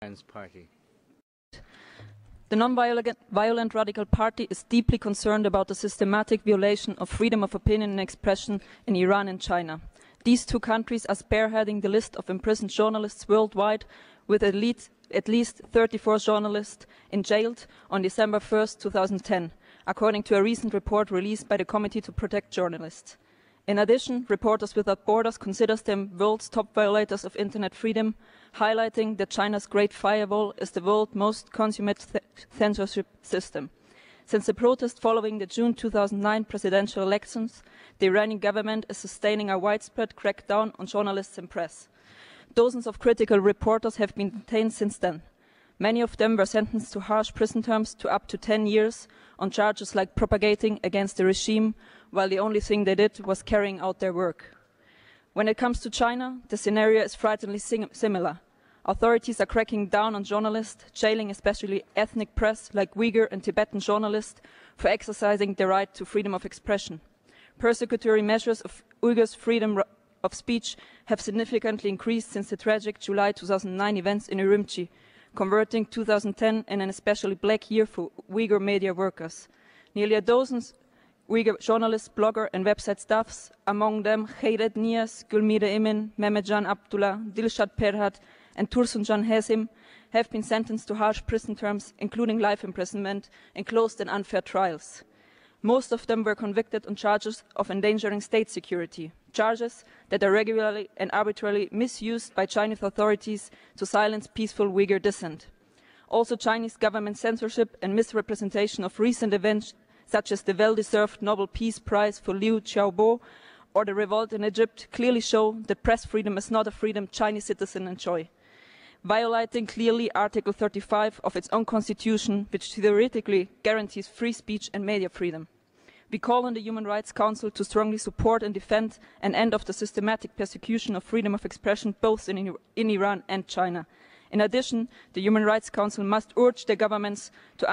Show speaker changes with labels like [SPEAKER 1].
[SPEAKER 1] Party.
[SPEAKER 2] The Nonviolent Radical Party is deeply concerned about the systematic violation of freedom of opinion and expression in Iran and China. These two countries are spearheading the list of imprisoned journalists worldwide, with at least 34 journalists jailed on December 1st, 2010, according to a recent report released by the Committee to Protect Journalists. In addition, Reporters Without Borders considers them world's top violators of internet freedom, highlighting that China's Great Firewall is the world's most consummate censorship system. Since the protest following the June 2009 presidential elections, the Iranian government is sustaining a widespread crackdown on journalists and press. Dozens of critical reporters have been detained since then. Many of them were sentenced to harsh prison terms to up to 10 years on charges like propagating against the regime, while the only thing they did was carrying out their work. When it comes to China, the scenario is frighteningly similar. Authorities are cracking down on journalists, jailing especially ethnic press like Uyghur and Tibetan journalists for exercising their right to freedom of expression. Persecutory measures of Uyghurs' freedom of speech have significantly increased since the tragic July 2009 events in Urumqi, converting 2010 in an especially black year for Uyghur media workers. Nearly a dozen Uyghur journalists, blogger and website staffs, among them Khairet Nias, Gulmire Emin, Mehmetjan Abdullah, Dilshad Perhat and Tursunjan Hesim, have been sentenced to harsh prison terms, including life imprisonment, in closed and unfair trials. Most of them were convicted on charges of endangering state security, charges that are regularly and arbitrarily misused by Chinese authorities to silence peaceful Uyghur dissent. Also, Chinese government censorship and misrepresentation of recent events, such as the well-deserved Nobel Peace Prize for Liu Xiaobo or the revolt in Egypt, clearly show that press freedom is not a freedom Chinese citizens enjoy. Violating clearly Article 35 of its own constitution, which theoretically guarantees free speech and media freedom. We call on the Human Rights Council to strongly support and defend an end of the systematic persecution of freedom of expression both in Iran and China. In addition, the Human Rights Council must urge their governments to